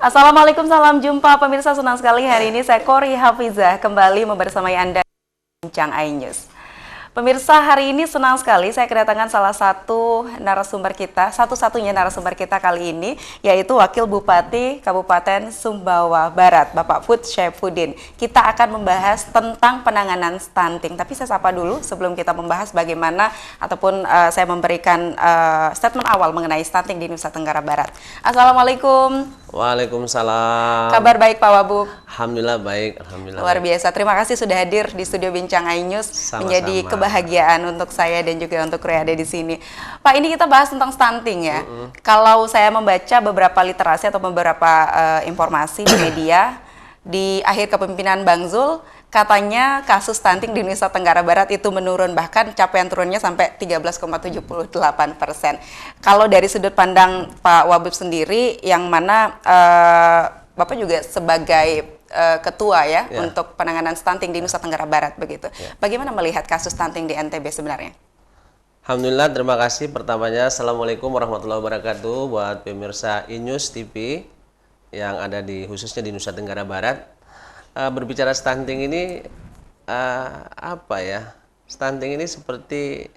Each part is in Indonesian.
Assalamualaikum, salam jumpa pemirsa, senang sekali hari ini saya Kori Hafizah kembali membersamai Anda di Bincang iNews. Pemirsa, hari ini senang sekali saya kedatangan salah satu narasumber kita, satu-satunya narasumber kita kali ini, yaitu Wakil Bupati Kabupaten Sumbawa Barat, Bapak Put Syaifuddin. Kita akan membahas tentang penanganan stunting, tapi saya sapa dulu sebelum kita membahas bagaimana ataupun saya memberikan statement awal mengenai stunting di Nusa Tenggara Barat. Assalamualaikum. Waalaikumsalam. Kabar baik Pak Wabub? Alhamdulillah baik, alhamdulillah. Luar biasa. Terima kasih sudah hadir di studio Bincang iNews. Menjadi kebahagiaan untuk saya dan juga untuk kru yang ada di sini. Pak, ini kita bahas tentang stunting ya. Kalau saya membaca beberapa literasi atau beberapa informasi di media di akhir kepemimpinan Bang Zul, katanya kasus stunting di Nusa Tenggara Barat itu menurun, bahkan capaian turunnya sampai 13,78%. Kalau dari sudut pandang Pak Wabub sendiri, yang mana Bapak juga sebagai ketua ya untuk penanganan stunting di Nusa Tenggara Barat begitu. Bagaimana melihat kasus stunting di NTB sebenarnya? Alhamdulillah, terima kasih. Pertamanya, Assalamualaikum warahmatullahi wabarakatuh buat pemirsa iNews TV yang ada khususnya di Nusa Tenggara Barat. Berbicara stunting ini apa ya? Stunting ini seperti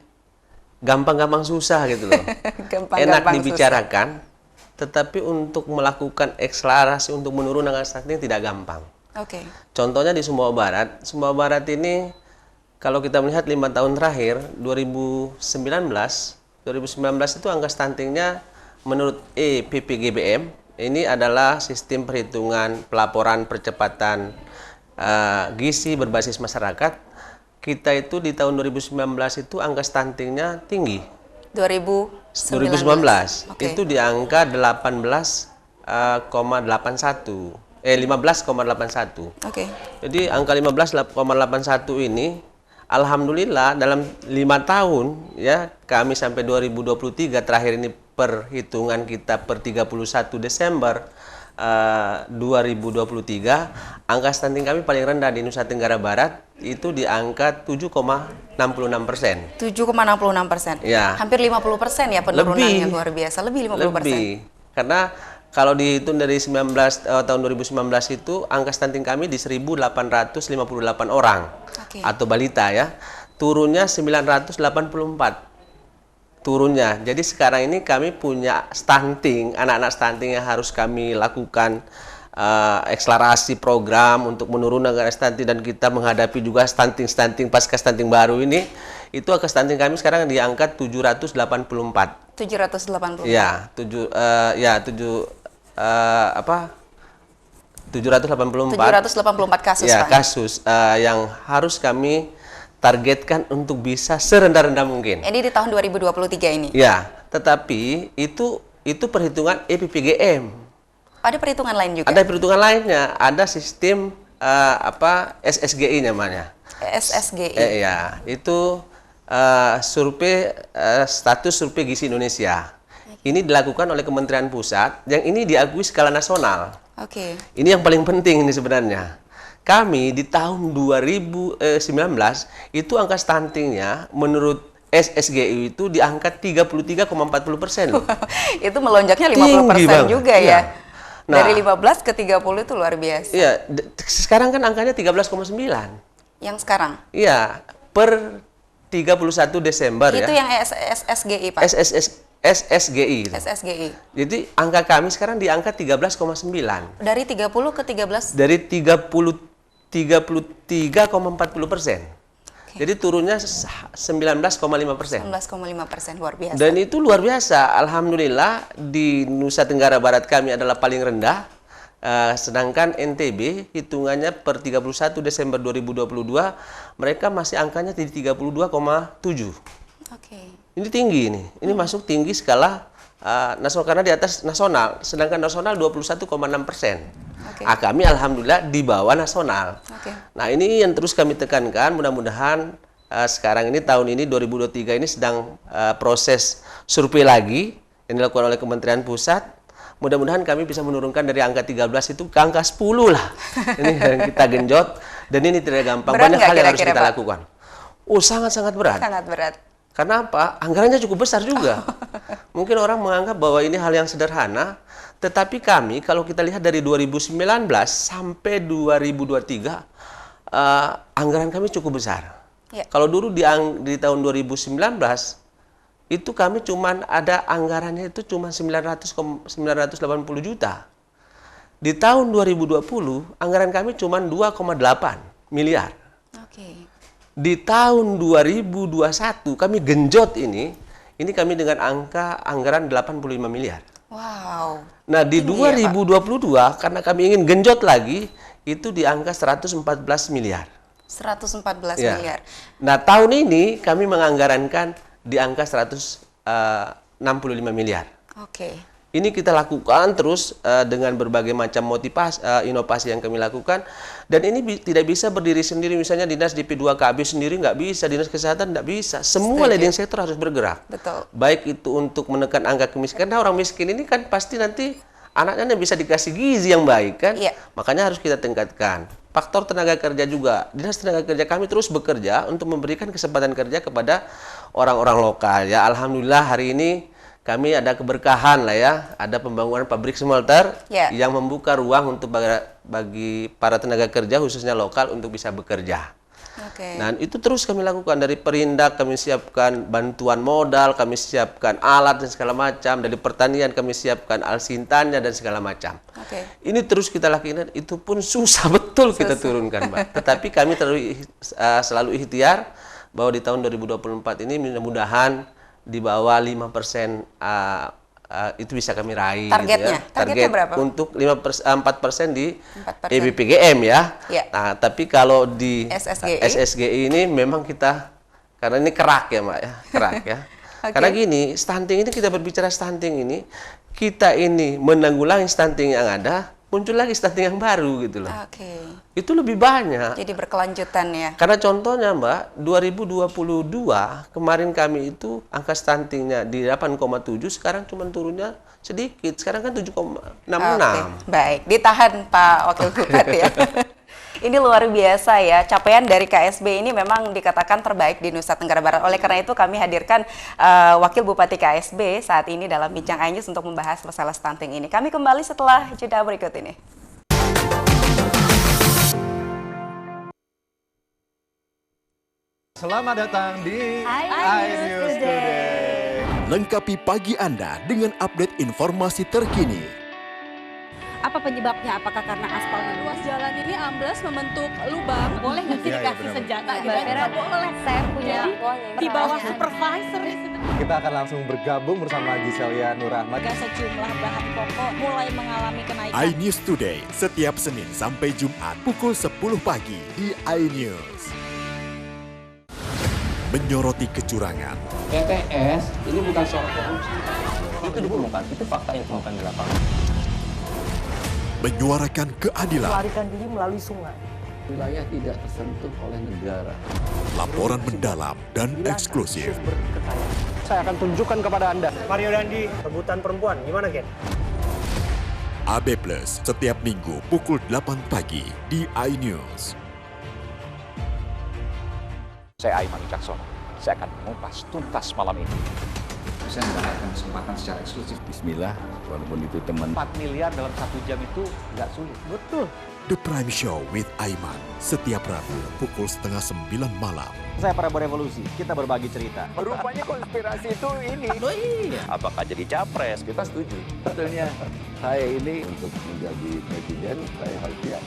gampang-gampang susah gitu loh. Enak dibicarakan, tetapi untuk melakukan akselerasi untuk menurunkan stunting tidak gampang. Contohnya di Sumbawa Barat ini kalau kita melihat 5 tahun terakhir, 2019 itu angka stuntingnya menurut PPGBM ini adalah sistem perhitungan pelaporan percepatan gizi berbasis masyarakat. Kita itu di tahun 2019 itu angka stuntingnya tinggi. 2019 itu di angka 15,81. Jadi angka 15,81 ini alhamdulillah dalam 5 tahun ya, kami sampai 2023 terakhir ini perhitungan kita per 31 Desember 2023, angka stunting kami paling rendah di Nusa Tenggara Barat itu di angka 7,66%. 7,66%. Ya. Hampir 50% ya penurunannya, luar biasa. Lebih 50%. Lebih. Karena kalau dihitung dari tahun 2019 itu angka stunting kami di 1.858 orang atau balita ya. Turunnya 984. Turunnya. Jadi sekarang ini kami punya stunting, anak-anak stunting yang harus kami lakukan akselerasi program untuk menurunkan angka stunting, dan kita menghadapi juga stunting pasca stunting baru ini. Itu angka stunting kami sekarang di angka 784. 784. Ya, 784 kasus. Ya, kasus yang harus kami targetkan untuk bisa serendah-rendah mungkin. Ini di tahun 2023 ini. Ya, tetapi itu perhitungan EPPGM. Ada perhitungan lain juga. Ada perhitungan lainnya, ada sistem SSGI namanya. SSGI. Ya, itu survei status survei gizi Indonesia. Ini dilakukan oleh Kementerian Pusat, yang ini diakui skala nasional. Ini yang paling penting ini sebenarnya. Kami di tahun 2019 itu angka stuntingnya menurut SSGI itu di angka 33,40%. Itu melonjaknya 50% juga ya. Nah, dari 15 ke 30 itu luar biasa. Iya, sekarang kan angkanya 13,9. Yang sekarang? Iya, per 31 Desember itu ya. Yang SSGI, Pak. SSGI. SSGI. Jadi angka kami sekarang di angka 13,9. Dari 30 ke 13? Dari 33,40%. Jadi turunnya 19,5%. 19,5%, luar biasa. Dan itu luar biasa. Alhamdulillah di Nusa Tenggara Barat kami adalah paling rendah. Sedangkan NTB hitungannya per 31 Desember 2022 mereka masih angkanya di 32,7. Ini tinggi ini. Ini masuk tinggi skala nasional karena di atas nasional. Sedangkan nasional 21,6%. Kami alhamdulillah di bawah nasional. Nah, ini yang terus kami tekankan. Mudah-mudahan sekarang ini tahun ini 2023 ini sedang proses survei lagi yang dilakukan oleh Kementerian Pusat. Mudah-mudahan kami bisa menurunkan dari angka 13 itu ke angka 10 lah. Ini yang kita genjot, dan ini tidak gampang. Banyak hal yang harus kita lakukan. Sangat-sangat berat. Sangat berat. Karena apa? Anggarannya cukup besar juga. Mungkin orang menganggap bahwa ini hal yang sederhana, tetapi kami kalau kita lihat dari 2019 sampai 2023, anggaran kami cukup besar. Ya. Kalau dulu di tahun 2019, itu kami cuman ada anggarannya itu cuma 980 juta. Di tahun 2020, anggaran kami cuma 2,8 miliar. Oke. Di tahun 2021 kami genjot ini kami dengan angka anggaran 85 miliar. Wow. Nah, di Tinggi ya, 2022 karena kami ingin genjot lagi itu di angka 114 miliar. 114 Ya. miliar. Nah, tahun ini kami menganggarankan di angka 165 miliar. Oke. Ini kita lakukan terus dengan berbagai macam motivasi, inovasi yang kami lakukan. Dan ini tidak bisa berdiri sendiri. Misalnya dinas DP2KB sendiri nggak bisa, dinas kesehatan nggak bisa. Semua leading sektor harus bergerak. Betul. Baik itu untuk menekan angka kemiskinan. Karena orang miskin ini kan pasti nanti anaknya bisa dikasih gizi yang baik kan. Iya. Makanya harus kita tingkatkan. Faktor tenaga kerja juga. Dinas tenaga kerja kami terus bekerja untuk memberikan kesempatan kerja kepada orang-orang lokal. Ya, alhamdulillah hari ini kami ada keberkahan lah ya, ada pembangunan pabrik smelter yang membuka ruang untuk bagi para tenaga kerja khususnya lokal untuk bisa bekerja. Nah, itu terus kami lakukan dari Perindak, kami siapkan bantuan modal, kami siapkan alat dan segala macam, dari pertanian kami siapkan alsintannya dan segala macam. Ini terus kita lakukan, itu pun susah betul kita turunkan, Mbak. Tetapi kami selalu ikhtiar bahwa di tahun 2024 ini mudah-mudahan di bawah 5% itu bisa kami raih. Targetnya? Gitu ya. Targetnya berapa? Untuk 4% di EBPGM ya. Nah, tapi kalau di SSGI ini memang kita, karena ini kerak ya Mbak ya, kerak ya. Karena gini, stunting ini kita berbicara stunting ini, kita ini menanggulangi stunting yang ada, muncul lagi stunting yang baru gitu loh. Itu lebih banyak. Jadi berkelanjutan ya. Karena contohnya Mbak, 2022 kemarin kami itu angka stuntingnya di 8,7, sekarang cuma turunnya sedikit. Sekarang kan 7,66. Baik, ditahan Pak Wakil Bupati ya. Ini luar biasa ya, capaian dari KSB ini memang dikatakan terbaik di Nusa Tenggara Barat. Oleh karena itu kami hadirkan Wakil Bupati KSB saat ini dalam Bincang iNews untuk membahas masalah stunting ini. Kami kembali setelah jeda berikut ini. Selamat datang di iNews Today. Lengkapi pagi Anda dengan update informasi terkini. Apa penyebabnya? Apakah karena aspalnya? Ruas jalan ini amblas membentuk lubang. Boleh nggak sih dikasih senjata? Tidak boleh. Saya punya di bawah supervisor. Kita akan langsung bergabung bersama Giselia Nurahmat. Sejumlah bahan pokok mulai mengalami kenaikan. iNews Today setiap Senin sampai Jumat pukul 10 pagi di iNews. Menyoroti kecurangan. ETS ini bukan soal korupsi. Itu ditemukan, itu fakta yang ditemukan di lapangan. Menyuarakan keadilan. Melarikan diri melalui sungai. Wilayah tidak tersentuh oleh negara. Laporan mendalam dan eksklusif. Saya akan tunjukkan kepada Anda. Mario Dandi, rebutan perempuan. Gimana, Ken? AB Plus setiap Minggu pukul 8 pagi di iNews. Saya Aiman Wicaksono. Saya akan mengupas tuntas malam ini. Saya mendapatkan kesempatan secara eksklusif. Bismillah, walaupun itu teman. 4 miliar dalam 1 jam itu nggak sulit. Betul. The Prime Show with Aiman setiap Rabu pukul 8:30 malam. Saya Prabowo Revolusi, kita berbagi cerita. Rupanya konspirasi itu ini. Oh iya. Apakah jadi capres? Kita setuju. Sebetulnya saya ini untuk menjadi presiden, saya harus siap.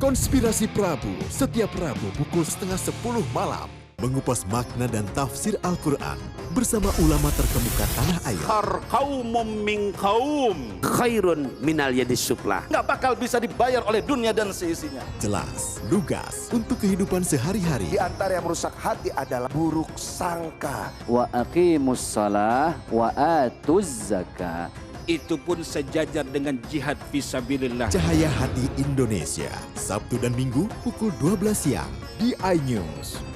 Konspirasi Prabu setiap Rabu pukul 9:30 malam. Mengupas makna dan tafsir Al-Quran bersama ulama terkemuka tanah air. Kaumum min kaum khairun minal yadis sufla. Nggak bakal bisa dibayar oleh dunia dan seisinya. Jelas, lugas untuk kehidupan sehari-hari. Di antara yang merusak hati adalah buruk sangka. Wa aqimus shalah wa atuz zakah. Itu pun sejajar dengan jihad fisabilillah. Cahaya Hati Indonesia, Sabtu dan Minggu pukul 12 siang di iNews.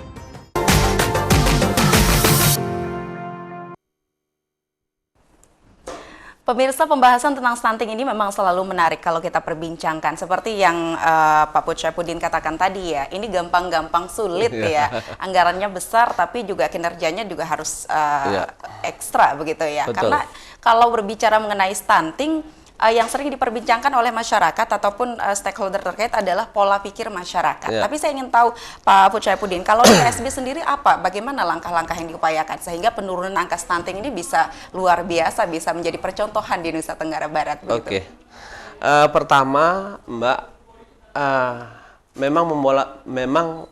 Pemirsa, pembahasan tentang stunting ini memang selalu menarik kalau kita perbincangkan. Seperti yang Pak Syaifuddin katakan tadi ya, ini gampang-gampang sulit ya. Anggarannya besar tapi juga kinerjanya juga harus ekstra begitu ya. Betul. Karena kalau berbicara mengenai stunting, yang sering diperbincangkan oleh masyarakat ataupun stakeholder terkait adalah pola pikir masyarakat. Tapi saya ingin tahu Pak Syaifuddin, kalau di PSB sendiri bagaimana langkah-langkah yang diupayakan sehingga penurunan angka stunting ini bisa luar biasa, bisa menjadi percontohan di Nusa Tenggara Barat? Oke. Pertama, Mbak, memang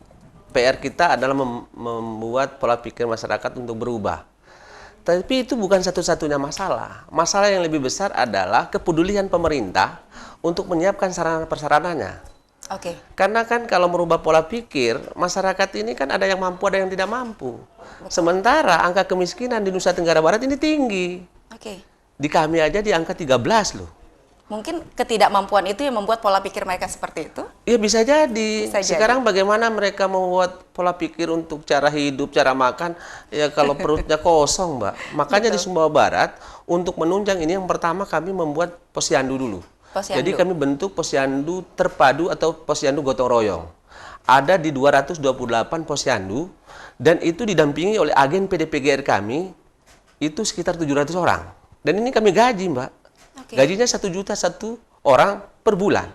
PR kita adalah membuat pola pikir masyarakat untuk berubah. Tapi itu bukan satu-satunya masalah. Masalah yang lebih besar adalah kepedulian pemerintah untuk menyiapkan sarana prasarananya. Oke. Karena kan kalau merubah pola pikir, masyarakat ini kan ada yang mampu, ada yang tidak mampu. Sementara angka kemiskinan di Nusa Tenggara Barat ini tinggi. Oke. Di kami aja di angka 13 loh. Mungkin ketidakmampuan itu yang membuat pola pikir mereka seperti itu? Iya, bisa jadi. Bisa Sekarang bagaimana mereka membuat pola pikir untuk cara hidup, cara makan, ya kalau perutnya kosong, Mbak. Makanya di Sumbawa Barat, untuk menunjang ini yang pertama kami membuat posyandu dulu. Posyandu. Jadi kami bentuk posyandu terpadu atau posyandu gotong royong. Ada di 228 posyandu, dan itu didampingi oleh agen PDPGR kami, itu sekitar 700 orang. Dan ini kami gaji, Mbak. Gajinya 1 juta satu orang per bulan.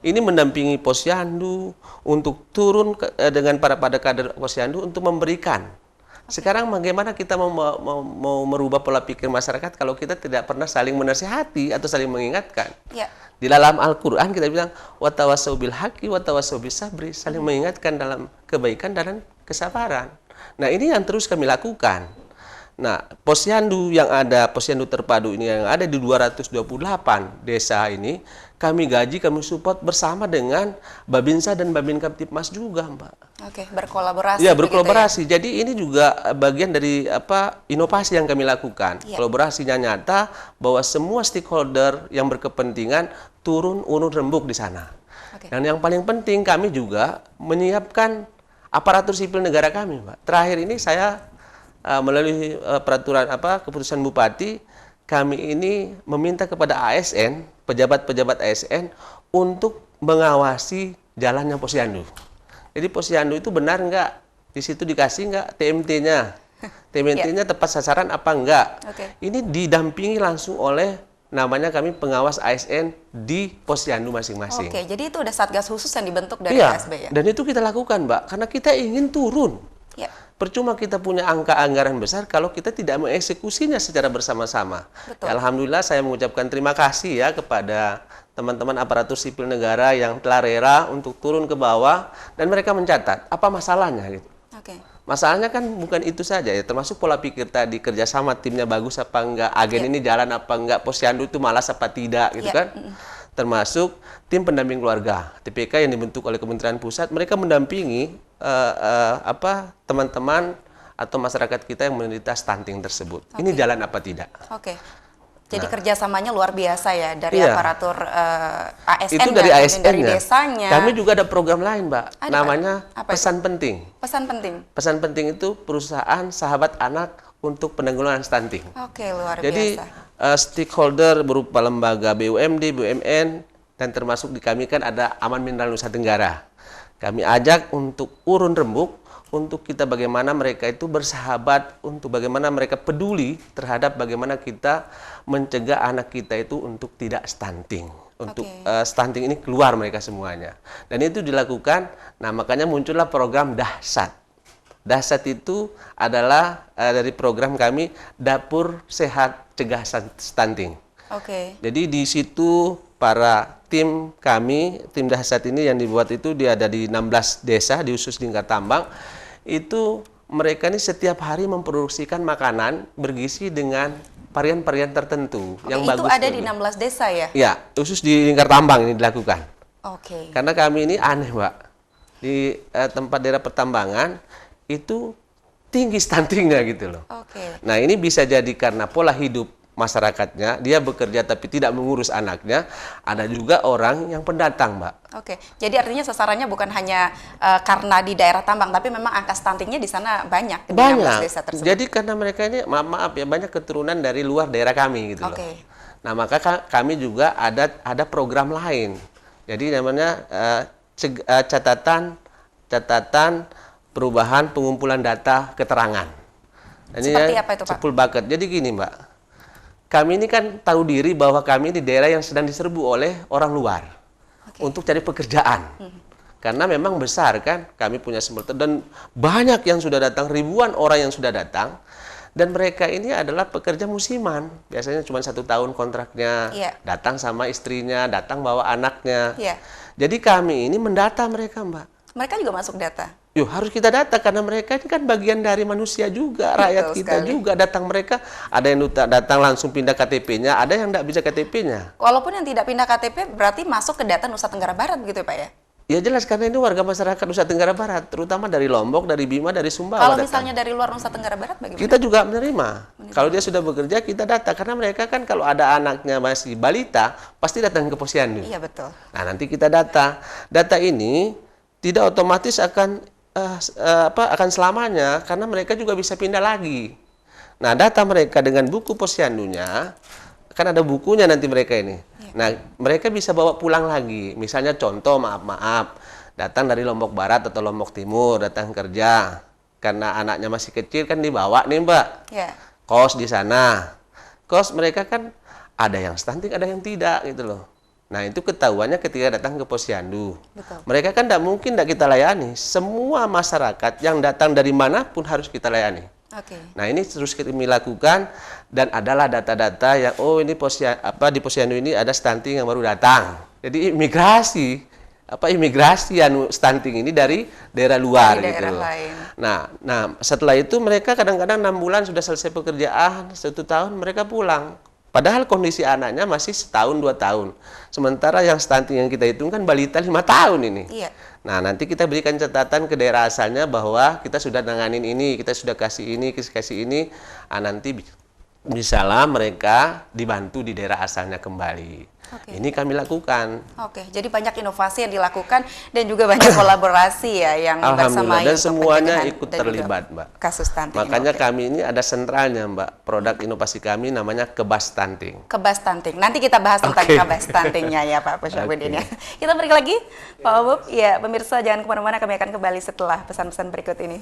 Ini mendampingi posyandu untuk turun dengan pada kader posyandu untuk memberikan. Sekarang bagaimana kita mau merubah pola pikir masyarakat kalau kita tidak pernah saling menasihati atau saling mengingatkan? Di dalam Al-Quran kita bilang watawasau bil haqqi watawasau bis sabri, saling mengingatkan dalam kebaikan dan kesabaran. Nah, ini yang terus kami lakukan. Nah, posyandu yang ada, posyandu terpadu ini yang ada di 228 desa ini, kami gaji, kami support bersama dengan Babinsa dan Babin Kamtipmas juga, Mbak. Oke, berkolaborasi. Ya, berkolaborasi. Ya? Jadi ini juga bagian dari inovasi yang kami lakukan. Kolaborasinya nyata bahwa semua stakeholder yang berkepentingan turun urun rembuk di sana. Dan yang paling penting kami juga menyiapkan aparatur sipil negara kami, Mbak. Terakhir ini saya melalui peraturan keputusan Bupati, kami ini meminta kepada ASN, pejabat-pejabat ASN untuk mengawasi jalannya posyandu. Jadi posyandu itu benar nggak? Di situ dikasih nggak TMT-nya? TMT-nya tepat sasaran apa enggak? Ini didampingi langsung oleh namanya kami pengawas ASN di posyandu masing-masing. Oke, jadi itu ada satgas khusus yang dibentuk dari PSB ya? Dan itu kita lakukan, Mbak, karena kita ingin turun. Percuma kita punya angka anggaran besar kalau kita tidak mengeksekusinya secara bersama-sama. Ya, alhamdulillah saya mengucapkan terima kasih ya kepada teman-teman aparatur sipil negara yang telah rela untuk turun ke bawah dan mereka mencatat apa masalahnya gitu. Masalahnya kan bukan itu saja ya, termasuk pola pikir tadi, kerjasama timnya bagus apa enggak, agen ini jalan apa enggak, posyandu itu malas apa tidak gitu kan. Termasuk tim pendamping keluarga TPK yang dibentuk oleh Kementerian Pusat, mereka mendampingi teman-teman atau masyarakat kita yang menderita stunting tersebut. Ini jalan apa tidak? Jadi kerjasamanya luar biasa ya dari aparatur ASN. Itu dari ASN dari desanya. Kami juga ada program lain, Mbak. Namanya Pesan Penting. Pesan Penting. Pesan Penting itu perusahaan sahabat anak untuk penanggulangan stunting. Luar biasa. Jadi stakeholder berupa lembaga BUMD, BUMN, dan termasuk di kami kan ada Aman Mineral Nusa Tenggara. Kami ajak untuk urun rembuk, untuk kita bagaimana mereka itu bersahabat, untuk bagaimana mereka peduli terhadap bagaimana kita mencegah anak kita itu untuk tidak stunting. Untuk stunting ini keluar mereka semuanya. Dan itu dilakukan, nah makanya muncullah program Dahsyat. Dahsyat itu adalah dari program kami Dapur Sehat Cegah Stunting. Jadi di situ para tim kami, tim Dahsyat ini yang dibuat itu dia ada di 16 desa di khusus Lingkar Tambang. Itu mereka ini setiap hari memproduksikan makanan bergizi dengan varian-varian tertentu yang bagus. Itu ada di 16 desa ya? Ya, khusus di Lingkar Tambang ini dilakukan. Oke. Karena kami ini aneh, Mbak. Di tempat daerah pertambangan itu tinggi stuntingnya gitu loh. Oke. Nah, ini bisa jadi karena pola hidup masyarakatnya, dia bekerja tapi tidak mengurus anaknya, ada juga orang yang pendatang, Mbak. Oke, jadi artinya sasarannya bukan hanya karena di daerah tambang, tapi memang angka stuntingnya di sana banyak. Di 16 desa tersebut. Jadi karena mereka ini, maaf ya, banyak keturunan dari luar daerah kami gitu loh. Nah, maka kami juga ada program lain. Jadi namanya catatan perubahan pengumpulan data keterangan. Ini seperti apa itu, Pak? Sepul bucket. Jadi gini, Mbak. Kami ini kan tahu diri bahwa kami di daerah yang sedang diserbu oleh orang luar untuk cari pekerjaan. Karena memang besar kan, kami punya smelter dan banyak yang sudah datang, ribuan orang yang sudah datang. Dan mereka ini adalah pekerja musiman, biasanya cuma 1 tahun kontraknya, datang sama istrinya, datang bawa anaknya. Jadi kami ini mendata mereka, Mbak. Mereka juga masuk data? Yuk, harus kita data karena mereka ini kan bagian dari manusia juga, rakyat kita juga. Datang mereka, ada yang datang langsung pindah KTP-nya, ada yang tidak bisa KTP-nya. Walaupun yang tidak pindah KTP berarti masuk ke data Nusa Tenggara Barat begitu ya, Pak ya? Ya jelas, karena ini warga masyarakat Nusa Tenggara Barat, terutama dari Lombok, dari Bima, dari Sumbawa. Kalau misalnya dari luar Nusa Tenggara Barat bagaimana? Kita juga menerima. Kalau dia sudah bekerja, kita data. Karena mereka kan kalau ada anaknya masih balita, pasti datang ke posyandu. Iya, betul. Nah, nanti kita data. Data ini tidak otomatis akan selamanya, karena mereka juga bisa pindah lagi. Nah, data mereka dengan buku posyandunya, kan ada bukunya nanti mereka ini. Nah, mereka bisa bawa pulang lagi. Misalnya contoh, maaf, datang dari Lombok Barat atau Lombok Timur, datang kerja. Karena anaknya masih kecil kan dibawa nih, Mbak. Kos di sana. Kos mereka kan ada yang stunting, ada yang tidak gitu loh. Nah, itu ketahuannya ketika datang ke posyandu. Mereka kan tidak mungkin tidak kita layani. Semua masyarakat yang datang dari manapun harus kita layani. Nah, ini terus kami lakukan dan adalah data-data yang ini di posyandu ini ada stunting yang baru datang. Jadi imigrasi yang stunting ini dari daerah luar dari gitu. Daerah lain. Nah, setelah itu mereka kadang-kadang 6 bulan sudah selesai pekerjaan, 1 tahun mereka pulang. Padahal kondisi anaknya masih 1 tahun 2 tahun. Sementara yang stunting yang kita hitung kan balita 5 tahun ini. Nah, nanti kita berikan catatan ke daerah asalnya bahwa kita sudah nanganin ini, kita sudah kasih ini. Nanti bisalah mereka dibantu di daerah asalnya kembali. Ini kami lakukan. Jadi banyak inovasi yang dilakukan dan juga banyak kolaborasi ya yang bersama dan semuanya ikut terlibat, Mbak. Kasus stunting. Makanya kami ini ada sentralnya, Mbak. Produk inovasi kami namanya Kebas Stunting. Kebas Stunting. Nanti kita bahas tentang Kebas Stuntingnya ya, Pak Syafruddin ya. Kita break lagi, Pak Wabub. Ya, pemirsa jangan kemana-mana, kami akan kembali setelah pesan-pesan berikut ini.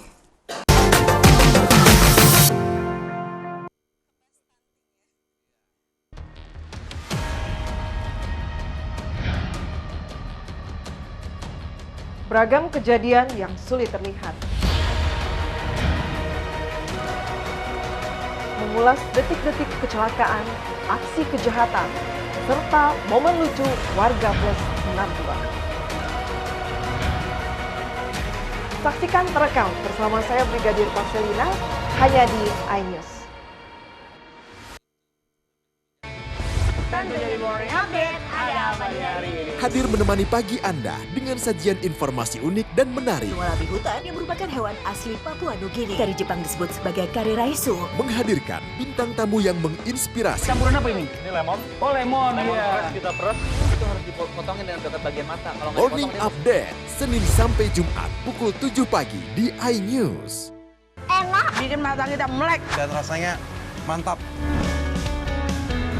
Beragam kejadian yang sulit terlihat. Mengulas detik-detik kecelakaan, aksi kejahatan, serta momen lucu warga plus 62. Saksikan terekam bersama saya Brigadir Marcelina hanya di iNews. Hadir menemani pagi Anda dengan sajian informasi unik dan menarik. Walabi hutan yang merupakan hewan asli Papua Nugini. Dari Jepang disebut sebagai kare raisu. Menghadirkan bintang tamu yang menginspirasi. Campuran apa ini? Ini lemon. Oh, lemon. Iya. Kita peras. Itu harus dipotongin dengan dekat bagian mata. Kalau Morning Update, Senin sampai Jumat pukul 7 pagi di iNews. Enak. Bikin mata kita melek. Dan rasanya mantap.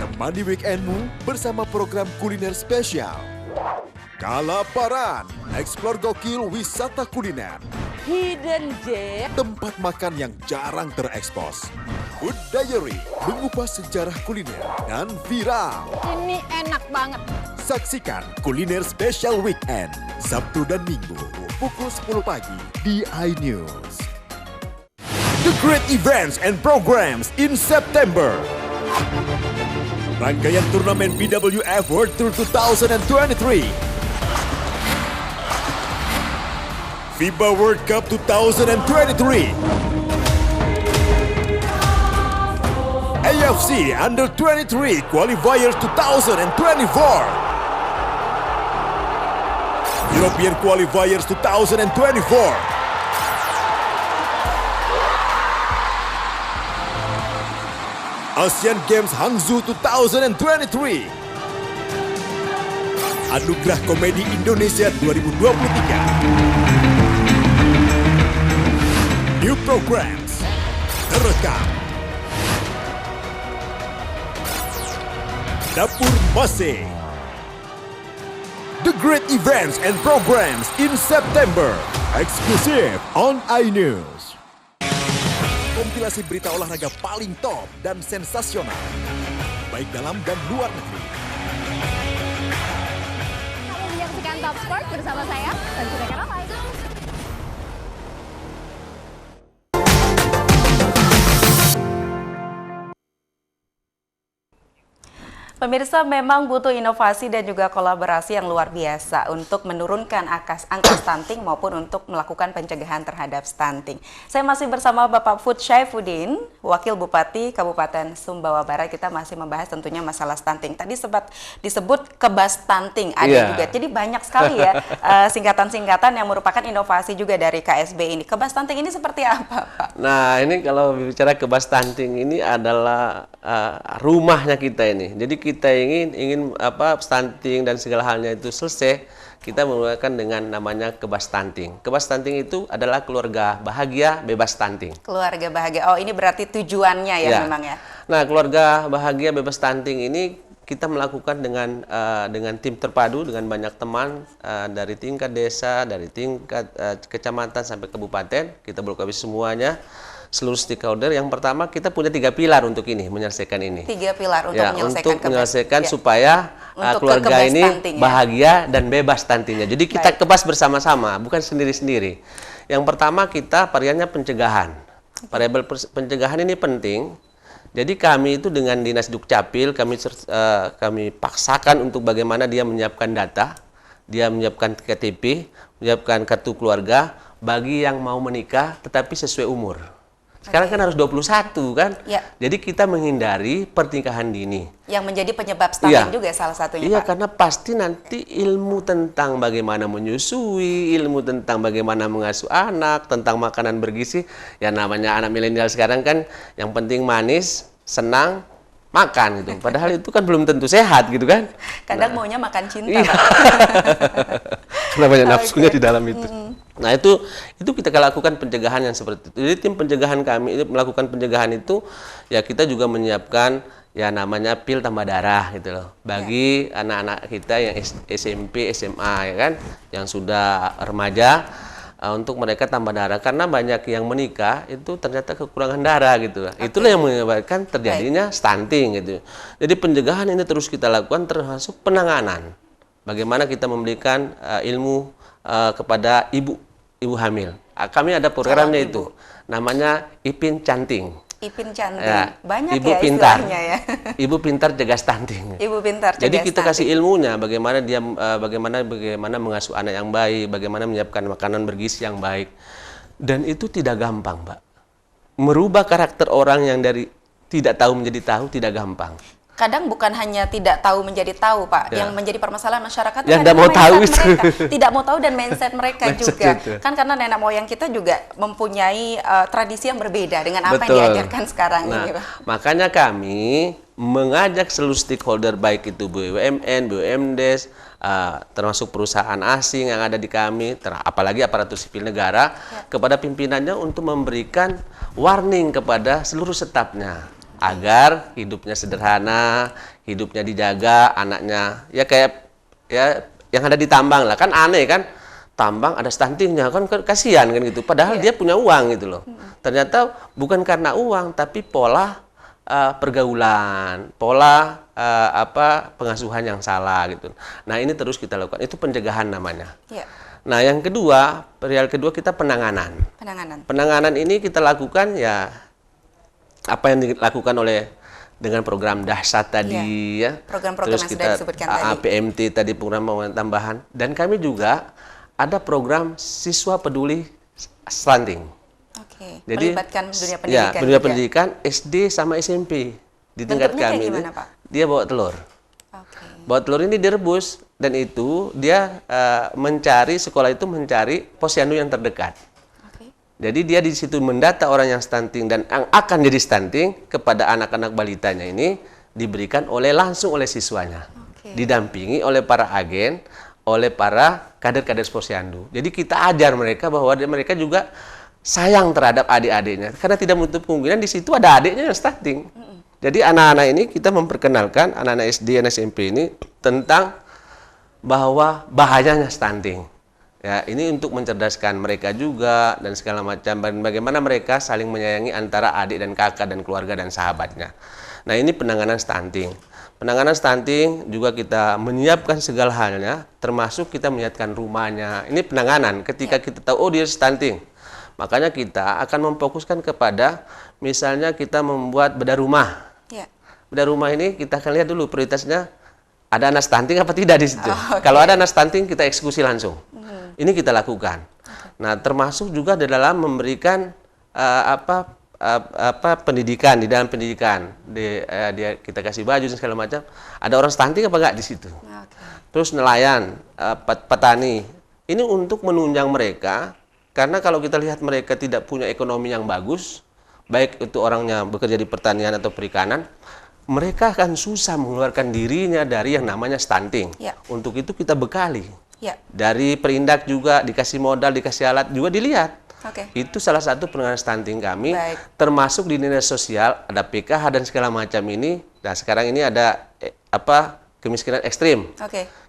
Temani weekendmu bersama program kuliner spesial. Kalaparan, eksplor gokil wisata kuliner. Hidden Gem. Tempat makan yang jarang terekspos. Food Diary, mengupas sejarah kuliner dan viral. Ini enak banget. Saksikan kuliner spesial weekend, Sabtu dan Minggu, pukul 10 pagi di iNews. The great events and programs in September. Rangkaian turnamen BWF World Tour 2023. FIBA World Cup 2023. AFC Under 23 Qualifiers 2024. European Qualifiers 2024. Asian Games Hangzhou 2023. Anugerah Komedi Indonesia 2023. New programs terekam. Dapur Masih. The great events and programs in September. Exclusive on iNews. Kompilasi berita olahraga paling top dan sensasional, baik dalam dan luar negeri. Kamu menyaksikan Top Sport bersama saya, Tanjung Karamai. Pemirsa, memang butuh inovasi dan juga kolaborasi yang luar biasa untuk menurunkan angka stunting maupun untuk melakukan pencegahan terhadap stunting. Saya masih bersama Bapak Fud Syaifuddin, Wakil Bupati Kabupaten Sumbawa Barat. Kita masih membahas tentunya masalah stunting. Tadi sempat disebut kebas stunting ada juga. Jadi banyak sekali ya singkatan-singkatan yang merupakan inovasi juga dari KSB ini. Kebas stunting ini seperti apa, Pak? Nah, ini kalau bicara kebas stunting ini adalah rumahnya kita ini. Jadi kita ingin stunting dan segala halnya itu selesai, kita menggunakan dengan namanya kebas stunting. Kebas stunting itu adalah keluarga bahagia bebas stunting. Keluarga bahagia. Oh, ini berarti tujuannya ya memang ya. Nah, keluarga bahagia bebas stunting ini kita melakukan dengan tim terpadu dengan banyak teman dari tingkat desa, dari tingkat kecamatan sampai kabupaten. Kita berkolaborasi semuanya, seluruh stakeholder. Yang pertama, kita punya 3 pilar untuk ini, menyelesaikan ini. 3 pilar untuk menyelesaikan supaya keluarga ini bahagia dan bebas stuntingnya. Jadi kita kebas bersama-sama, bukan sendiri-sendiri. Yang pertama, kita variannya pencegahan. Variabel pencegahan ini penting. Jadi kami itu dengan Dinas Dukcapil, kami paksakan untuk bagaimana dia menyiapkan data, dia menyiapkan KTP, menyiapkan kartu keluarga bagi yang mau menikah tetapi sesuai umur. Sekarang kan harus 21 kan? Ya. Jadi kita menghindari pernikahan dini. Yang menjadi penyebab stunting juga salah satunya, Iya, Pak. karena pasti nanti ilmu tentang bagaimana menyusui, ilmu tentang bagaimana mengasuh anak, tentang makanan bergizi. Ya namanya anak milenial sekarang kan yang penting manis, senang, makan gitu. Padahal itu kan belum tentu sehat gitu kan? Kadang maunya makan cinta, Pak. Karena banyak nafsunya di dalam itu. Nah, itu kita lakukan pencegahan yang seperti itu. Jadi tim pencegahan kami ini melakukan pencegahan itu, ya kita juga menyiapkan ya namanya pil tambah darah gitu loh. Bagi anak-anak kita yang SMP, SMA ya kan, yang sudah remaja, untuk mereka tambah darah. Karena banyak yang menikah itu ternyata kekurangan darah gitu. Itulah yang menyebabkan terjadinya stunting gitu. Jadi pencegahan ini terus kita lakukan, termasuk penanganan. Bagaimana kita memberikan ilmu kepada ibu hamil. Kami ada programnya itu, namanya Ipin Canting. Ipin Canting, ya, banyak ibu ya pintar. istilahnya ya. Ibu pintar cegah stunting. Ibu pintar cegah Jadi kita stunting. kasih ilmunya, bagaimana dia bagaimana mengasuh anak yang baik, bagaimana menyiapkan makanan bergizi yang baik. Dan itu tidak gampang, Pak. Merubah karakter orang yang dari tidak tahu menjadi tahu tidak gampang. Kadang bukan hanya tidak tahu menjadi tahu, Pak. Yang menjadi permasalahan masyarakat yang tidak mau tahu itu. Tidak mau tahu dan mindset mereka juga. Itu. Kan karena nenek moyang kita juga mempunyai tradisi yang berbeda dengan apa yang diajarkan sekarang ini, Pak. Makanya kami mengajak seluruh stakeholder, baik itu BUMN, BUMDes, termasuk perusahaan asing yang ada di kami, apalagi aparatur sipil negara, kepada pimpinannya untuk memberikan warning kepada seluruh stafnya, agar hidupnya sederhana, hidupnya dijaga, anaknya ya kayak ya yang ada di tambang lah, kan aneh kan, tambang ada stuntingnya kan kasihan kan gitu, padahal dia punya uang gitu loh. Ternyata bukan karena uang, tapi pola pergaulan, pola pengasuhan yang salah gitu. Nah, ini terus kita lakukan, itu pencegahan namanya. Nah, yang kedua, perial kedua kita penanganan. Penanganan ini kita lakukan ya apa yang dilakukan oleh dengan program dahsyat tadi ya. Program-program yang sudah disebutkan tadi. PMT tadi, program pengembangan tambahan, dan kami juga ada program siswa peduli stunting. Jadi melibatkan dunia pendidikan. Ya, dunia pendidikan SD sama SMP di tingkat kami ini. Dia bawa telur. Bawa telur ini direbus, dan itu dia mencari, sekolah itu mencari posyandu yang terdekat. Jadi dia di situ mendata orang yang stunting dan yang akan jadi stunting kepada anak-anak balitanya ini diberikan langsung oleh siswanya. Didampingi oleh para agen, oleh para kader-kader posyandu. Jadi kita ajar mereka bahwa mereka juga sayang terhadap adik-adiknya. Karena tidak menutup kemungkinan di situ ada adiknya yang stunting. Jadi anak-anak ini kita memperkenalkan, anak-anak SD dan SMP ini tentang bahwa bahayanya stunting. Ya, ini untuk mencerdaskan mereka juga dan segala macam, dan bagaimana mereka saling menyayangi antara adik dan kakak dan keluarga dan sahabatnya. Nah, ini penanganan stunting. Penanganan stunting juga kita menyiapkan segala halnya, termasuk kita menyiapkan rumahnya. Ini penanganan ketika kita tahu, oh dia stunting. Makanya kita akan memfokuskan kepada, misalnya kita membuat bedah rumah. Bedah rumah ini kita akan lihat dulu prioritasnya, ada anak stunting apa tidak di situ. Kalau ada anak stunting, kita eksekusi langsung. Ini kita lakukan. Nah, termasuk juga di dalam memberikan pendidikan, di dalam pendidikan. Dia kita kasih baju dan segala macam. Ada orang stunting apa enggak di situ? Terus nelayan, petani. Ini untuk menunjang mereka, karena kalau kita lihat mereka tidak punya ekonomi yang bagus, baik itu orangnya bekerja di pertanian atau perikanan, mereka akan susah mengeluarkan dirinya dari yang namanya stunting. Untuk itu kita bekali. Dari Perindak juga dikasih modal, dikasih alat juga dilihat. Itu salah satu penanganan stunting kami. Termasuk di dinas sosial ada PKH dan segala macam ini. Nah, sekarang ini ada kemiskinan ekstrim.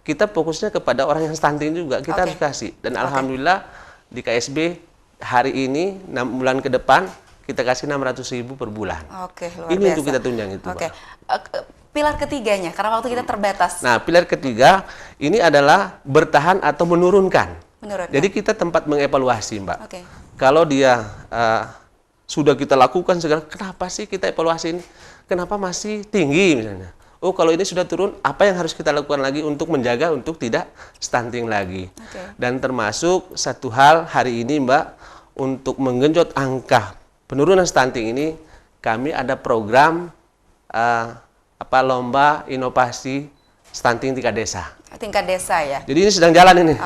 Kita fokusnya kepada orang yang stunting juga kita harus kasih. Dan alhamdulillah di KSB hari ini 6 bulan ke depan kita kasih 600.000 per bulan. Luar ini biasa. untuk kita tunjang itu. Pilar ketiganya, karena waktu kita terbatas. Nah, pilar ketiga ini adalah bertahan atau menurunkan. Jadi kita tempat mengevaluasi, Mbak. Kalau dia sudah kita lakukan segala, kenapa sih kita evaluasi ini? Kenapa masih tinggi misalnya? Oh, kalau ini sudah turun, apa yang harus kita lakukan lagi untuk menjaga untuk tidak stunting lagi? Dan termasuk satu hal hari ini, Mbak, untuk menggenjot angka penurunan stunting ini, kami ada program lomba inovasi stunting tingkat desa. Tingkat desa ya. Jadi ini sedang jalan ini.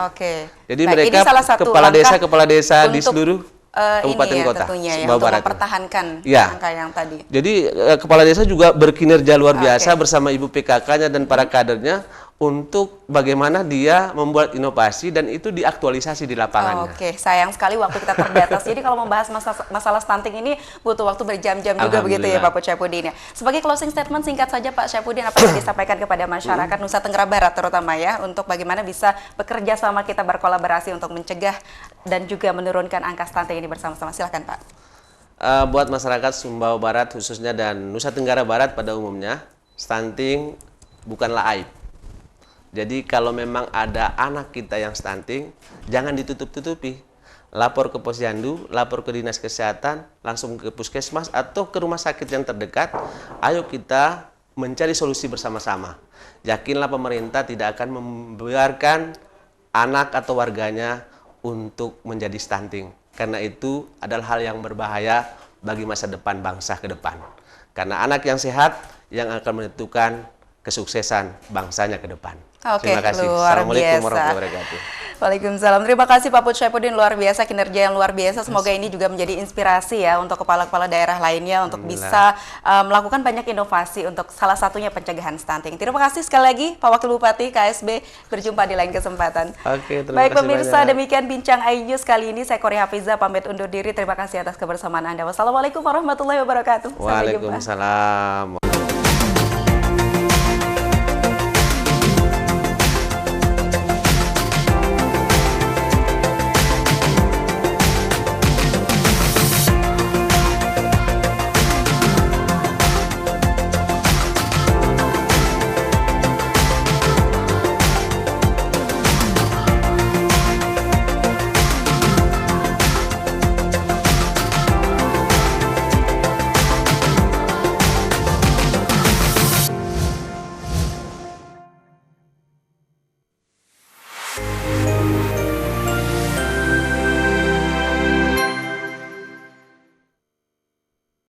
Jadi mereka kepala desa di seluruh kabupaten kota tentunya ya, Sumbawa untuk Barat. Mempertahankan angka yang tadi. Jadi kepala desa juga berkinerja luar biasa bersama ibu PKK-nya dan para kadernya untuk bagaimana dia membuat inovasi dan itu diaktualisasi di lapangannya. Sayang sekali waktu kita terbatas. Jadi kalau membahas masalah stunting ini butuh waktu berjam-jam juga begitu ya Pak Syaifuddin ya. Sebagai closing statement singkat saja Pak Syaifuddin, apa yang disampaikan kepada masyarakat Nusa Tenggara Barat terutama ya, untuk bagaimana bisa bekerja sama, kita berkolaborasi untuk mencegah dan juga menurunkan angka stunting ini bersama-sama. Silakan Pak. Buat masyarakat Sumbawa Barat khususnya dan Nusa Tenggara Barat pada umumnya, stunting bukanlah aib. Jadi kalau memang ada anak kita yang stunting, jangan ditutup-tutupi. Lapor ke posyandu, lapor ke dinas kesehatan, langsung ke puskesmas atau ke rumah sakit yang terdekat. Ayo kita mencari solusi bersama-sama. Yakinlah pemerintah tidak akan membiarkan anak atau warganya untuk menjadi stunting. Karena itu adalah hal yang berbahaya bagi masa depan bangsa ke depan. Karena anak yang sehat yang akan menentukan kesuksesan bangsanya ke depan. Terima kasih. Assalamualaikum warahmatullahi wabarakatuh. Waalaikumsalam. Terima kasih Pak Syaifuddin, luar biasa, kinerja yang luar biasa. Semoga ini juga menjadi inspirasi ya untuk kepala-kepala daerah lainnya untuk bisa melakukan banyak inovasi untuk salah satunya pencegahan stunting. Terima kasih sekali lagi Pak Wakil Bupati KSB. Berjumpa di lain kesempatan. Terima Baik kasih pemirsa, banyak. demikian Bincang iNews kali ini. Saya Korea Hafiza pamit undur diri. Terima kasih atas kebersamaan Anda. Wassalamualaikum warahmatullahi wabarakatuh. Waalaikumsalam.